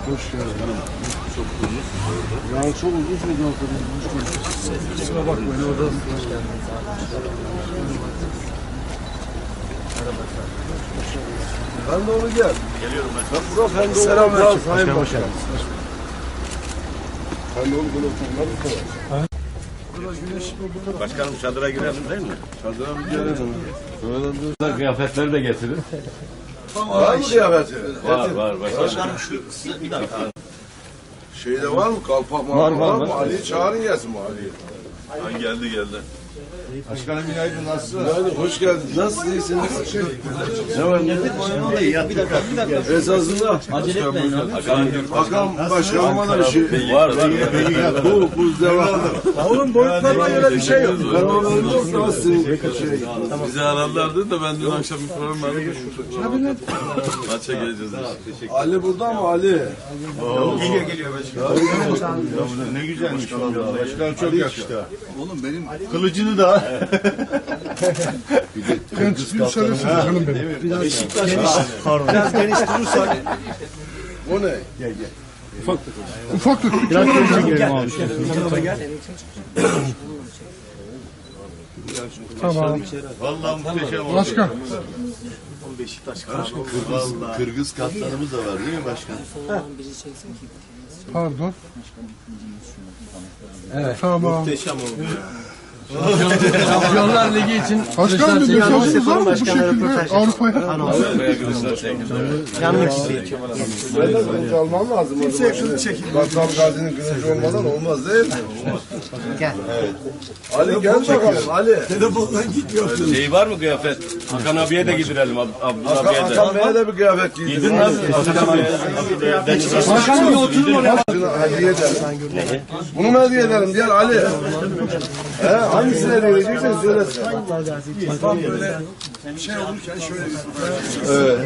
Hoş geldin. Çok uzun. Yani çok uzun süredir ortada. Kusura bakmayın orada. Hoş geldiniz. Ben de onu gel. Geliyorum ben. Burak ben de selamlar. Sayın Başkanım. Ben de onu böyle oturmadım. Başkanım çadıra girelim değil mi? Çadıra mı girelim? Kıyafetleri de getirin. Var mı kıyafeti? Var başkanım. Şeyde var mı? Kalpak var mı? Ali'yi çağırın gelsin bu Ali'yi. Geldi. Başkanım günaydın, nasılsınız? Günaydın, hoş geldiniz. Nasılsınız, iyisiniz? Ne var? Bir dakika. Esasında Acele etmeyin abi. Hakan Başkanıma da bir şey Var. bu devam. Onun boyutlarına göre bir şey yok. Kanallarında yoksa sizin Bizi aradılardı da ben dün akşam bir program verdim. Maça geleceğiz. Ali burada mı Ali? Geliyor başkanım. Ne güzelmiş vallahi. Başkan çok yakıştı. Oğlum benim kılıcını da. Biraz geniş durursak. O ne? Biraz geniş çekelim abi. Tamam. Vallahi muhteşem oldu. Başkan. Kırgız katlarımız da var değil mi başkan? Pardon. Evet. Tamam. Muhteşem oldu. Şampiyonlar Ligi için Başkan bir mesajınız var mı bu şekilde Avrupa'ya? yanlık isteği. Kılıç almam lazım. Kimseye kılıç çekin. Battal Gazi'nin kılıcı olmadan olmaz değil mi? Gel. Evet. Ali gel bakalım Ali. Telefondan gitmiyor. Şey var mı kıyafet? Hakan abiye de gidirelim. Abdullah abiye de. Hakan Bey'e de bir kıyafet giydirin. Gidin abi. Başkanım bir oturun oraya. Hediye edelim. Bunu mu hediye edelim? Gel Ali. Hangisini hediye edeceksen söylesin. Tam böyle bir şey olurken şöyle bir... Evet.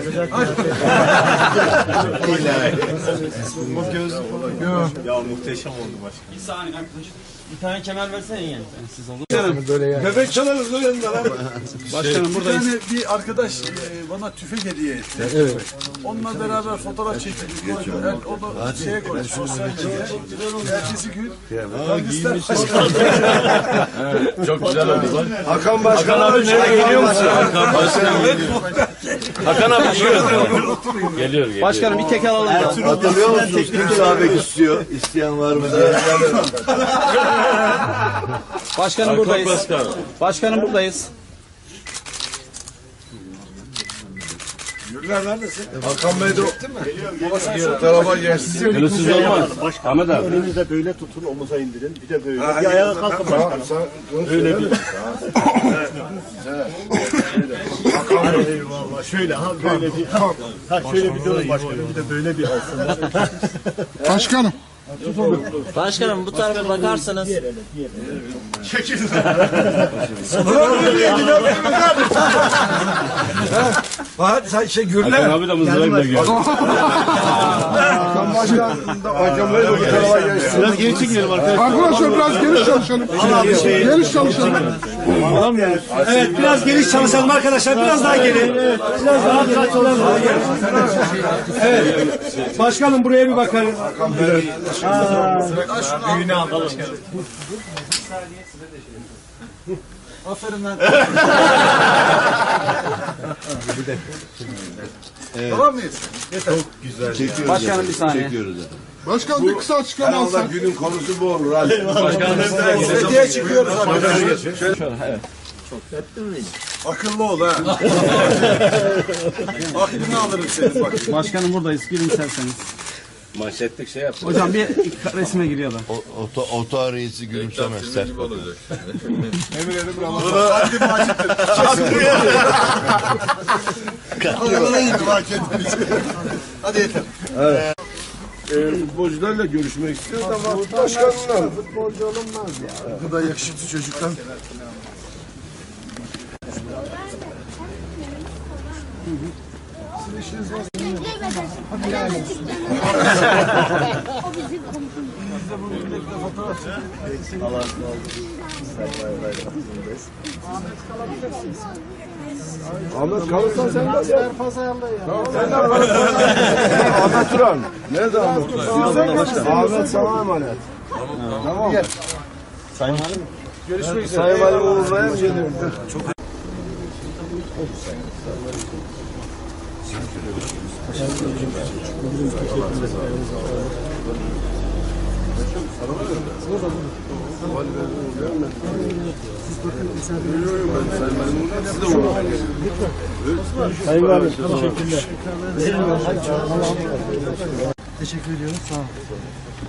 Ya muhteşem oldu başkanım. Bir saniye arkadaşlar. Bir tane kemer versene yani. Siz olur. Bebek çalarız o yanında lan. Başkanım buradayız. Bir tane bir arkadaş bana tüfek hediye etti. Evet. Onunla beraber fotoğraf çekildik. O da şeye koydu. Sosyal medyaya. Ertesi gün. Çok güzel oldu. Hakan Başkan Hakan abi nereye geliyor musun? Hakan Başkan. Hakan abi geliyor. Başkanım bir tek alalım. Hatırlıyor musunuz? Kim sabek istiyor? İsteyen var mı diye. Başkanım buradayız. Başkanım buradayız. Hakan Bey de bu tarafa gelsin. Kılıçsız olmaz. Ahmet abi. Elinize böyle tutun, omuza indirin. Bir de böyle. Bir ayağa kalkın başkanım. Öyle bir. Eyvallah. Şöyle ha böyle bir. Ha şöyle bir durun başkanım. Bir de böyle bir alsın. Başkanım. Başkanım bu tarafa bakarsanız. Hakan abi de mızrağıyla geliyor. Hakan Başkan da Hakan Bey de bu tarafa gelsin. Biraz geri çekinelim arkadaşlar. Arkadaşlar biraz geniş çalışalım. Geniş çalışalım. Evet biraz geniş çalışalım arkadaşlar. Biraz daha geri. Biraz daha geri. Evet. Başkanım buraya bir bakalım. Düğünü aldı başkanım. Aferin lan. Tamam mıyız? Çekiyoruz. Başkanım bir saniye. Çekiyoruz. Başkan bir kısa açıklama Herhalde alsak. günün konusu bu olur Ali. Hediye çıkıyoruz. Akıllı ol ha. Aklını alırım senin bak. Başkanım buradayız. Girin isterseniz. Manşetlik şey yaptı. Hocam bir resme giriyorlar. Oto arayıcı gülümsemez. Sert bakın. Hadi macittir. Akıllı gibi hak etmiş. Hadi yeter. Evet. Futbolcularla görüşmek istiyoruz ama başkanla. Futbolcu olunmaz ya. Bu da yakışıklı çocuklar. Sizin işiniz var. O bizim Allah'a emanet olun. Ahmet kalırsan sen de gel. Sen de kalırsan. Ahmet Turan. Nerede Ahmet Turan? Ahmet sana emanet. Tamam. Gel. Sayın Valim. Görüşmek üzere. Sayın Valim uğurlayayım geliyorum. Sayın Valim, teşekkürler. Teşekkür ediyorum. Sağ olun.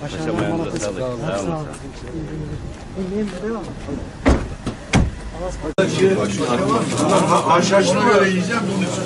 Başarılar. Sağ olun. Haşhaşına göre yiyeceğim. Bunun için.